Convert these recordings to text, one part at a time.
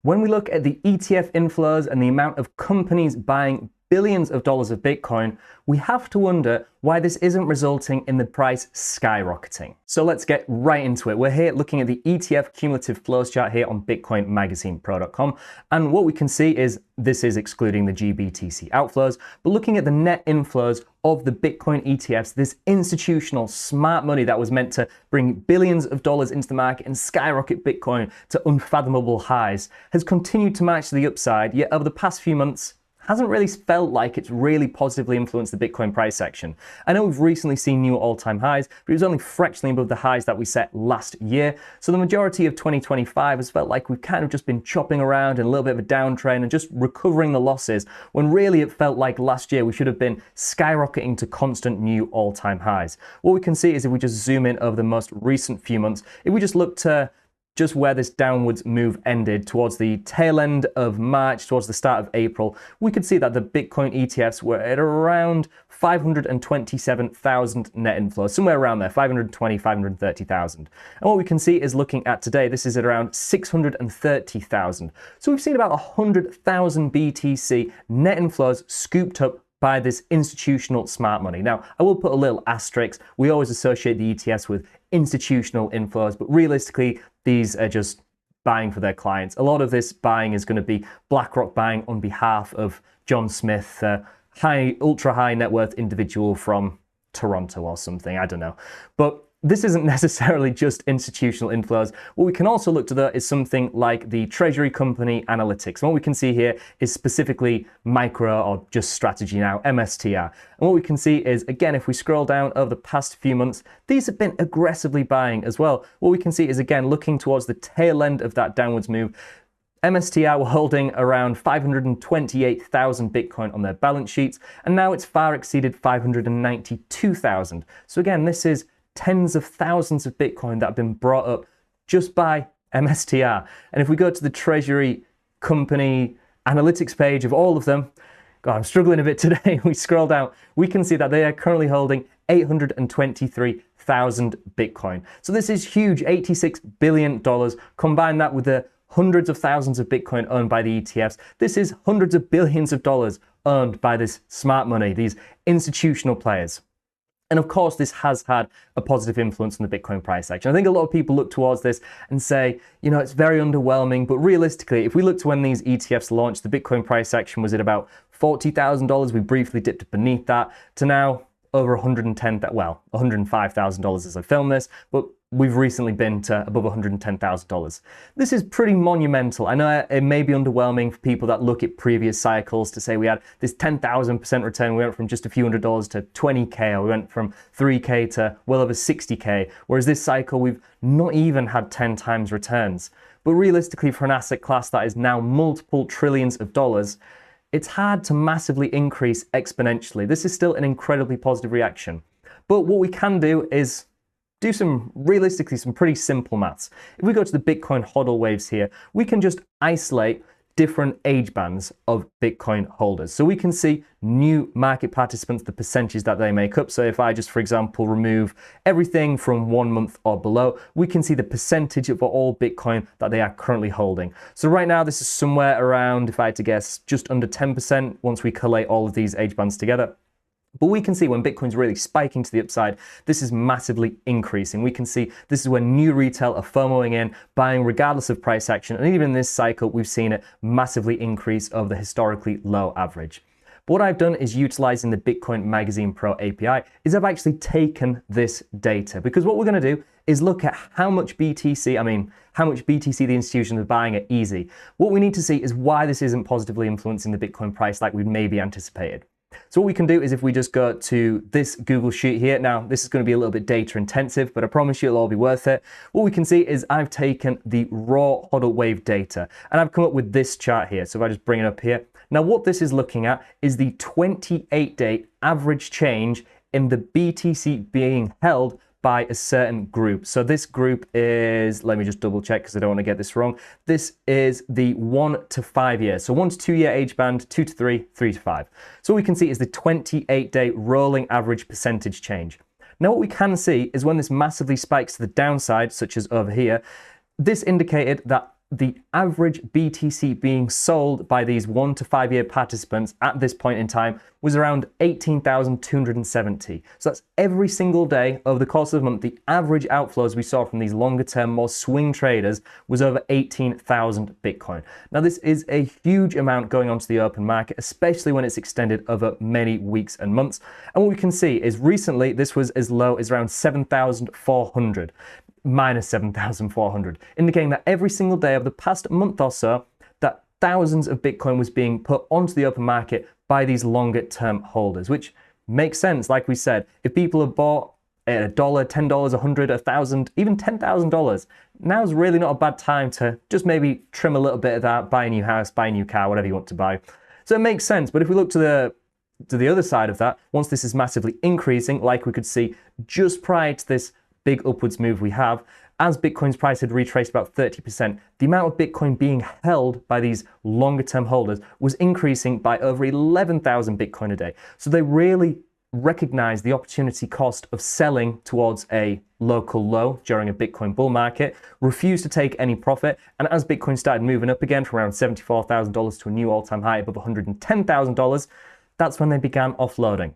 When we look at the ETF inflows and the amount of companies buying billions of dollars of Bitcoin, we have to wonder why this isn't resulting in the price skyrocketing. So let's get right into it. We're here looking at the ETF cumulative flows chart here on BitcoinMagazinePro.com. And what we can see is this is excluding the GBTC outflows, but looking at the net inflows of the Bitcoin ETFs, this institutional smart money that was meant to bring billions of dollars into the market and skyrocket Bitcoin to unfathomable highs, has continued to march to the upside, yet over the past few months, hasn't really felt like it's really positively influenced the Bitcoin price action. I know we've recently seen new all-time highs, but it was only fractionally above the highs that we set last year. So the majority of 2025 has felt like we've kind of just been chopping around in a little bit of a downtrend and just recovering the losses, when really it felt like last year we should have been skyrocketing to constant new all-time highs. What we can see is if we just zoom in over the most recent few months, if we just look to just where this downwards move ended towards the tail end of March, towards the start of April, we could see that the Bitcoin ETFs were at around 527,000 net inflows, somewhere around there, 520, 530,000. And what we can see is looking at today, this is at around 630,000. So we've seen about 100,000 BTC net inflows scooped up by this institutional smart money. Now, I will put a little asterisk. We always associate the ETFs with institutional inflows, but realistically, these are just buying for their clients. A lot of this buying is going to be BlackRock buying on behalf of John Smith, ultra high net worth individual from Toronto or something, I don't know. But this isn't necessarily just institutional inflows. What we can also look to though is something like the treasury company analytics. And what we can see here is specifically micro or just strategy now, MSTR. And what we can see is, again, if we scroll down over the past few months, these have been aggressively buying as well. What we can see is, again, looking towards the tail end of that downwards move, MSTR were holding around 528,000 Bitcoin on their balance sheets, and now it's far exceeded 592,000. So again, this is tens of thousands of Bitcoin that have been brought up just by MSTR. And if we go to the treasury company analytics page of all of them, God, I'm struggling a bit today. We scroll down, we can see that they are currently holding 823,000 Bitcoin. So this is huge, $86 billion. Combine that with the hundreds of thousands of Bitcoin owned by the ETFs. This is hundreds of billions of dollars owned by this smart money, these institutional players. And of course, this has had a positive influence on the Bitcoin price action. I think a lot of people look towards this and say, you know, it's very underwhelming. But realistically, if we look to when these ETFs launched, the Bitcoin price action was at about $40,000. We briefly dipped beneath that to now over $105,000 as I film this. But we've recently been to above $110,000. This is pretty monumental. I know it may be underwhelming for people that look at previous cycles to say we had this 10,000% return. We went from just a few $100s to 20K, or we went from 3K to well over 60K. Whereas this cycle, we've not even had 10 times returns. But realistically, for an asset class that is now multiple trillions of dollars, it's hard to massively increase exponentially. This is still an incredibly positive reaction. But what we can do is do some pretty simple maths. If we go to the Bitcoin HODL waves here, we can just isolate different age bands of Bitcoin holders. So we can see new market participants, the percentages that they make up. So if I just, for example, remove everything from 1 month or below, we can see the percentage of all Bitcoin that they are currently holding. So right now, this is somewhere around, if I had to guess, just under 10% once we collate all of these age bands together. But we can see when Bitcoin's really spiking to the upside, this is massively increasing. We can see this is when new retail are FOMOing in, buying regardless of price action. And even in this cycle, we've seen it massively increase over the historically low average. But what I've done is utilizing the Bitcoin Magazine Pro API is I've actually taken this data, because what we're going to do is look at how much BTC the institutions are buying at easy. What we need to see is why this isn't positively influencing the Bitcoin price like we'd maybe anticipated. So what we can do is if we just go to this Google Sheet here, now this is going to be a little bit data intensive, but I promise you it'll all be worth it. What we can see is I've taken the raw HODL wave data and I've come up with this chart here. So if I just bring it up here. Now what this is looking at is the 28-day average change in the BTC being held by a certain group. So this group is, let me just double check because I don't want to get this wrong. This is the 1 to 5 years. So 1 to 2 year age band, 2 to 3, 3 to 5. So what we can see is the 28-day rolling average percentage change. Now what we can see is when this massively spikes to the downside, such as over here, this indicated that the average BTC being sold by these 1 to 5 year participants at this point in time was around 18,270. So that's every single day over the course of the month. The average outflows we saw from these longer term, more swing traders was over 18,000 Bitcoin. Now, this is a huge amount going onto the open market, especially when it's extended over many weeks and months. And what we can see is recently this was as low as around 7,400. Minus 7,400, indicating that every single day of the past month or so, that thousands of Bitcoin was being put onto the open market by these longer term holders, which makes sense. Like we said, if people have bought at $1, $10, $100, $1,000, even $10,000, now's really not a bad time to just maybe trim a little bit of that, buy a new house, buy a new car, whatever you want to buy. So it makes sense. But if we look to the other side of that, once this is massively increasing, like we could see just prior to this big upwards move we have, as Bitcoin's price had retraced about 30%, the amount of Bitcoin being held by these longer term holders was increasing by over 11,000 Bitcoin a day. So they really recognize the opportunity cost of selling towards a local low during a Bitcoin bull market, refused to take any profit, and as Bitcoin started moving up again from around $74,000 to a new all-time high above $110,000, that's when they began offloading.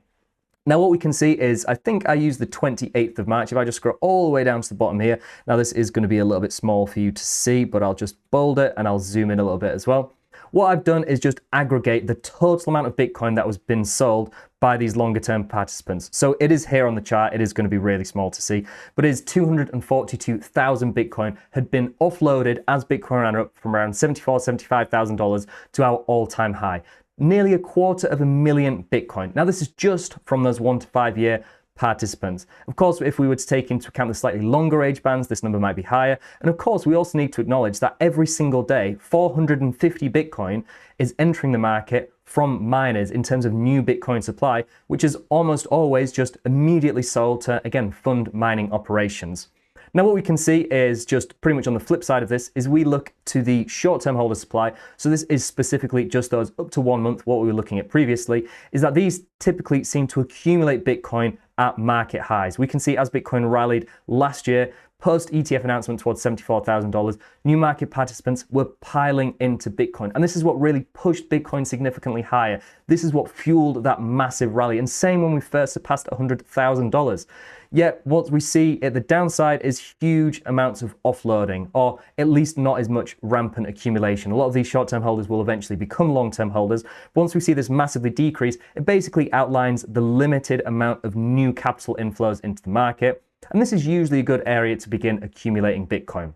Now, what we can see is, I think I used the 28th of March. If I just scroll all the way down to the bottom here, now this is going to be a little bit small for you to see, but I'll just bold it and I'll zoom in a little bit as well. What I've done is just aggregate the total amount of Bitcoin that was been sold by these longer term participants. So it is here on the chart. It is going to be really small to see, but it is 242,000 Bitcoin had been offloaded as Bitcoin ran up from around $74,000, $75,000 to our all-time high. Nearly 250,000 Bitcoin. Now, this is just from those 1 to 5 year participants. Of course, if we were to take into account the slightly longer age bands, this number might be higher. And of course, we also need to acknowledge that every single day, 450 Bitcoin is entering the market from miners in terms of new Bitcoin supply, which is almost always just immediately sold to, again, fund mining operations. Now, what we can see is just pretty much on the flip side of this is we look to the short-term holder supply. So this is specifically just those up to 1 month. What we were looking at previously is that these typically seem to accumulate Bitcoin at market highs. We can see as Bitcoin rallied last year, post ETF announcement towards $74,000, new market participants were piling into Bitcoin. And this is what really pushed Bitcoin significantly higher. This is what fueled that massive rally. And same when we first surpassed $100,000. Yet what we see at the downside is huge amounts of offloading, or at least not as much rampant accumulation. A lot of these short-term holders will eventually become long-term holders. Once we see this massively decrease, it basically outlines the limited amount of new capital inflows into the market. And this is usually a good area to begin accumulating Bitcoin.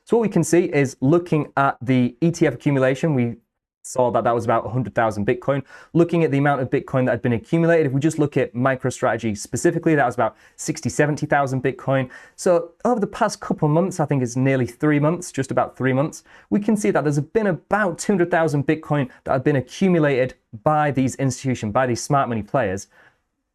So what we can see is looking at the ETF accumulation, we saw that that was about 100,000 Bitcoin. Looking at the amount of Bitcoin that had been accumulated, if we just look at MicroStrategy specifically, that was about 60, 70,000 Bitcoin. So over the past couple of months, I think it's nearly 3 months, just about 3 months, we can see that there's been about 200,000 Bitcoin that have been accumulated by these institutions, by these smart money players.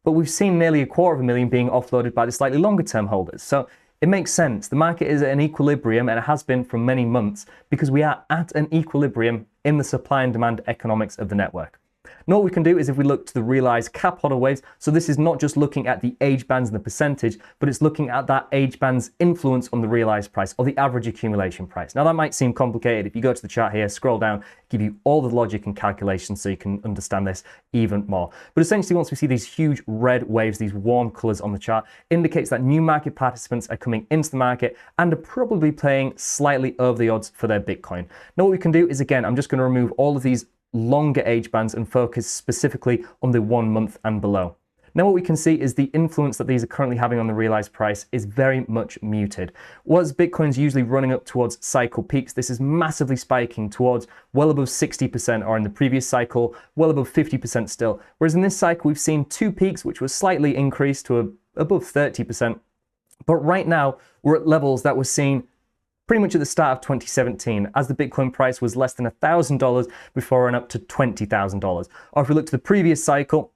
But we've seen nearly 250,000 being offloaded by the slightly longer term holders. So it makes sense. The market is at an equilibrium, and it has been for many months, because we are at an equilibrium in the supply and demand economics of the network. Now, what we can do is if we look to the realized cap HODL waves, so this is not just looking at the age bands and the percentage, but it's looking at that age band's influence on the realized price or the average accumulation price. Now, that might seem complicated. If you go to the chart here, scroll down, give you all the logic and calculations so you can understand this even more. But essentially, once we see these huge red waves, these warm colors on the chart, indicates that new market participants are coming into the market and are probably playing slightly over the odds for their Bitcoin. Now, what we can do is, again, I'm just going to remove all of these longer age bands and focus specifically on the 1 month and below. Now, what we can see is the influence that these are currently having on the realized price is very much muted. Whereas Bitcoin's usually running up towards cycle peaks, this is massively spiking towards well above 60%, or in the previous cycle, well above 50% still. Whereas in this cycle, we've seen 2 peaks, which were slightly increased to above 30%. But right now, we're at levels that were seen pretty much at the start of 2017, as the Bitcoin price was less than $1,000 before it went up to $20,000. Or if we look to the previous cycle,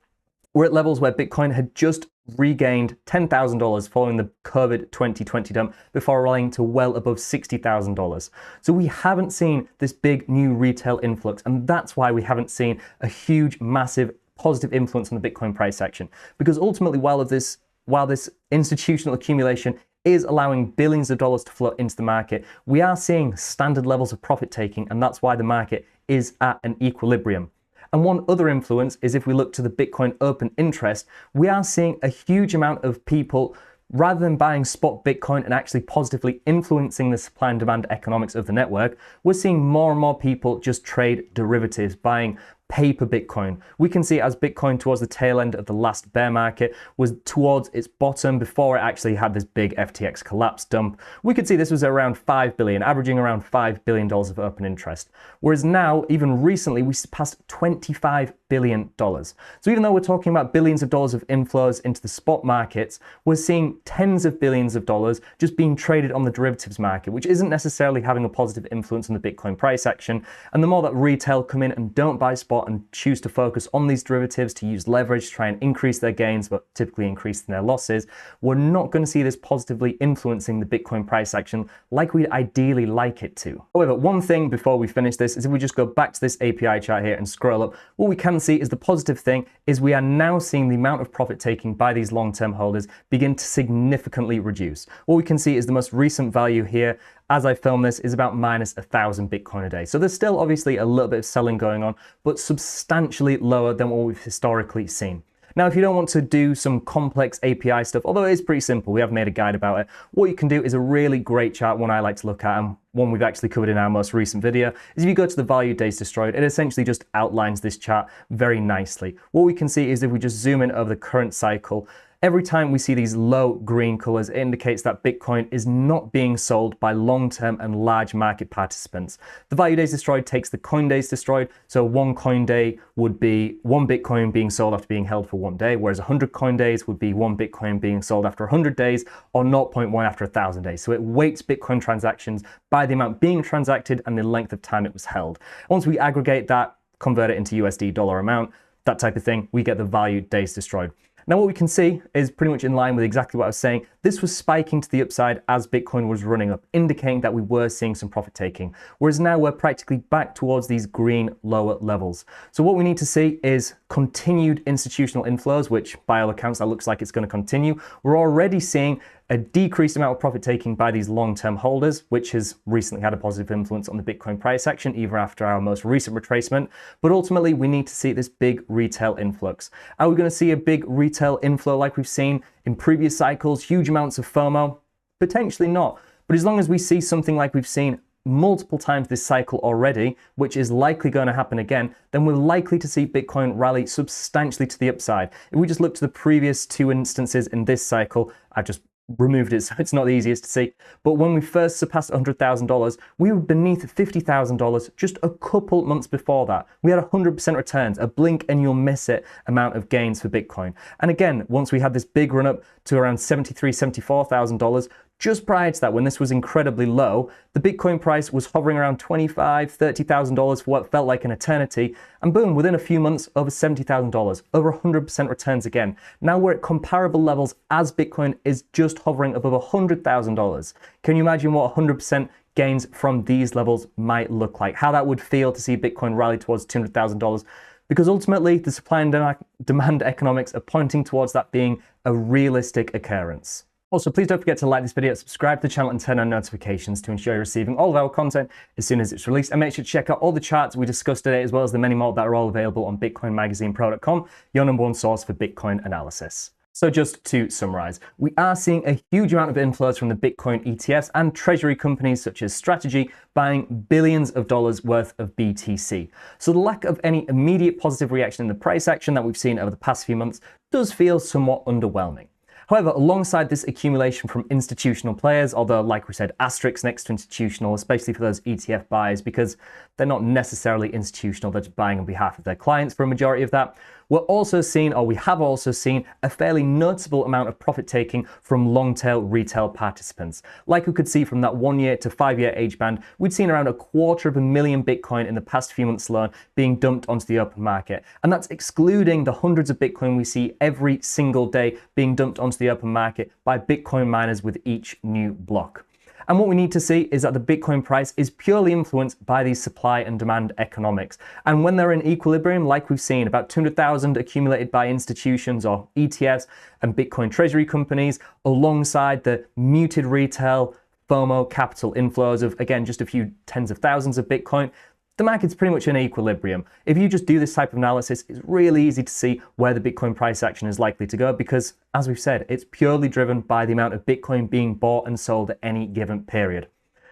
we're at levels where Bitcoin had just regained $10,000 following the COVID 2020 dump before rallying to well above $60,000. So we haven't seen this big new retail influx, and that's why we haven't seen a huge, massive positive influence on the Bitcoin price action. Because ultimately, while this institutional accumulation is allowing billions of dollars to flow into the market, we are seeing standard levels of profit taking, and that's why the market is at an equilibrium. And one other influence is if we look to the Bitcoin open interest, we are seeing a huge amount of people, rather than buying spot Bitcoin and actually positively influencing the supply and demand economics of the network, we're seeing more and more people just trade derivatives, buying paper Bitcoin. We can see as Bitcoin towards the tail end of the last bear market was towards its bottom before it actually had this big FTX collapse dump. We could see this was around 5 billion, averaging around $5 billion of open interest. Whereas now, even recently, we surpassed $25 billion. So even though we're talking about billions of dollars of inflows into the spot markets, we're seeing tens of billions of dollars just being traded on the derivatives market, which isn't necessarily having a positive influence on the Bitcoin price action. And the more that retail come in and don't buy spot and choose to focus on these derivatives to use leverage to try and increase their gains, but typically increasing their losses, we're not going to see this positively influencing the Bitcoin price action like we'd ideally like it to. However, one thing before we finish this is if we just go back to this API chart here and scroll up, what we can see is the positive thing is we are now seeing the amount of profit taking by these long-term holders begin to significantly reduce. What we can see is the most recent value here as I film this is about minus 1,000 Bitcoin a day. So there's still obviously a little bit of selling going on, but substantially lower than what we've historically seen. Now, if you don't want to do some complex API stuff, although it is pretty simple, we have made a guide about it, what you can do is a really great chart, one I like to look at, and one we've actually covered in our most recent video, is if you go to the value days destroyed, it essentially just outlines this chart very nicely. What we can see is if we just zoom in over the current cycle, every time we see these low green colors, it indicates that Bitcoin is not being sold by long-term and large market participants. The value days destroyed takes the coin days destroyed. So one coin day would be one Bitcoin being sold after being held for 1 day, whereas 100 coin days would be one Bitcoin being sold after 100 days or 0.1 after 1,000 days. So it weights Bitcoin transactions by the amount being transacted and the length of time it was held. Once we aggregate that, convert it into USD dollar amount, that type of thing, we get the value days destroyed. Now what we can see is pretty much in line with exactly what I was saying. This was spiking to the upside as Bitcoin was running up, indicating that we were seeing some profit taking. Whereas now we're practically back towards these green lower levels. So what we need to see is continued institutional inflows, which by all accounts that looks like it's going to continue. We're already seeing a decreased amount of profit taking by these long-term holders, which has recently had a positive influence on the Bitcoin price action, even after our most recent retracement. But ultimately, we need to see this big retail influx. Are we going to see a big retail inflow like we've seen in previous cycles, huge amounts of FOMO? Potentially not. But as long as we see something like we've seen multiple times this cycle already, which is likely going to happen again, then we're likely to see Bitcoin rally substantially to the upside. If we just look to the previous two instances in this cycle, I've just removed it so it's not the easiest to see, but when we first surpassed $100,000, we were beneath $50,000 just a couple months before that. We had 100% returns, a blink and you'll miss it amount of gains for Bitcoin. And again, once we had this big run up to around $73,000, $74,000, just prior to that, when this was incredibly low, the Bitcoin price was hovering around $25,000, $30,000 for what felt like an eternity. And boom, within a few months, over $70,000, over 100% returns again. Now we're at comparable levels as Bitcoin is just hovering above $100,000. Can you imagine what 100% gains from these levels might look like? How that would feel to see Bitcoin rally towards $200,000? Because ultimately, the supply and demand economics are pointing towards that being a realistic occurrence. Also, please don't forget to like this video, subscribe to the channel and turn on notifications to ensure you're receiving all of our content as soon as it's released. And make sure to check out all the charts we discussed today, as well as the many more that are all available on BitcoinMagazinePro.com, your #1 source for Bitcoin analysis. So just to summarize, we are seeing a huge amount of inflows from the Bitcoin ETFs and treasury companies such as Strategy buying billions of dollars worth of BTC. So the lack of any immediate positive reaction in the price action that we've seen over the past few months does feel somewhat underwhelming. However, alongside this accumulation from institutional players, although like we said, asterisks next to institutional, especially for those ETF buyers, because they're not necessarily institutional, they're just buying on behalf of their clients for a majority of that, we're also seeing, or we have also seen, a fairly noticeable amount of profit taking from long-tail retail participants. Like we could see from that 1 year to 5 year age band, we'd seen around 250,000 Bitcoin in the past few months alone being dumped onto the open market. And that's excluding the hundreds of Bitcoin we see every single day being dumped onto the open market by Bitcoin miners with each new block. And what we need to see is that the Bitcoin price is purely influenced by these supply and demand economics. And when they're in equilibrium, like we've seen, about 200,000 accumulated by institutions or ETFs and Bitcoin treasury companies, alongside the muted retail FOMO capital inflows of, again, just a few tens of thousands of Bitcoin, the market's pretty much in equilibrium. If you just do this type of analysis, it's really easy to see where the Bitcoin price action is likely to go because, as we've said, it's purely driven by the amount of Bitcoin being bought and sold at any given period.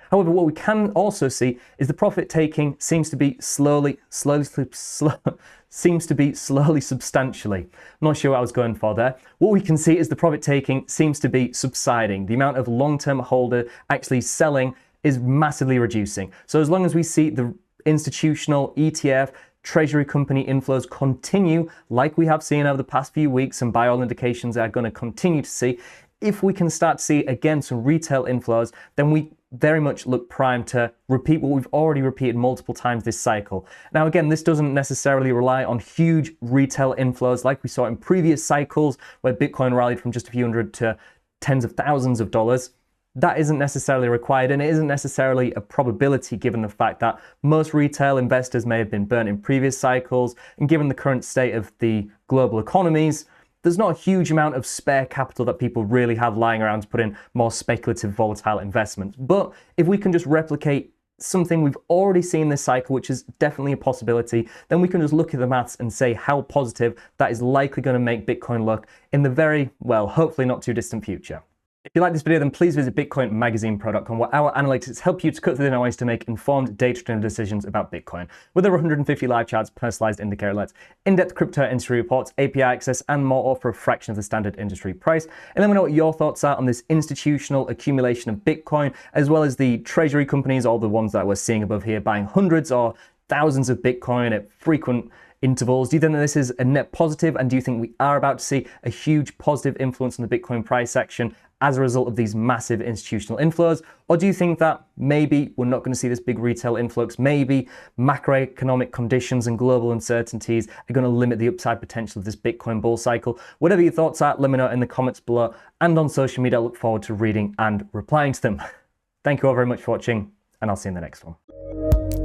However, what we can also see is the profit taking seems to be slowly substantially. I'm not sure what I was going for there. What we can see is the profit taking seems to be subsiding. The amount of long-term holder actually selling is massively reducing. So as long as we see the institutional ETF treasury company inflows continue like we have seen over the past few weeks, and by all indications are going to continue to see, if we can start to see again some retail inflows, then we very much look primed to repeat what we've already repeated multiple times this cycle. Now again, this doesn't necessarily rely on huge retail inflows like we saw in previous cycles where Bitcoin rallied from just a few hundred to tens of thousands of dollars. That isn't necessarily required, and it isn't necessarily a probability given the fact that most retail investors may have been burnt in previous cycles, and given the current state of the global economies, there's not a huge amount of spare capital that people really have lying around to put in more speculative, volatile investments. But if we can just replicate something we've already seen this cycle, which is definitely a possibility, then we can just look at the maths and say how positive that is likely going to make Bitcoin look in the very, well, hopefully not too distant future. If you like this video, then please visit bitcoinmagazinepro.com, where our analytics help you to cut through the noise to make informed, data-driven decisions about Bitcoin. With over 150 live charts, personalized indicator alerts, in-depth crypto industry reports, API access, and more, all for a fraction of the standard industry price. And let me know what your thoughts are on this institutional accumulation of Bitcoin, as well as the treasury companies, all the ones that we're seeing above here, buying hundreds or thousands of Bitcoin at frequent intervals. Do you think that this is a net positive, and do you think we are about to see a huge positive influence on the Bitcoin price action as a result of these massive institutional inflows? Or do you think that maybe we're not going to see this big retail influx? Maybe macroeconomic conditions and global uncertainties are going to limit the upside potential of this Bitcoin bull cycle? Whatever your thoughts are, let me know in the comments below, and on social media. I look forward to reading and replying to them. Thank you all very much for watching, and I'll see you in the next one.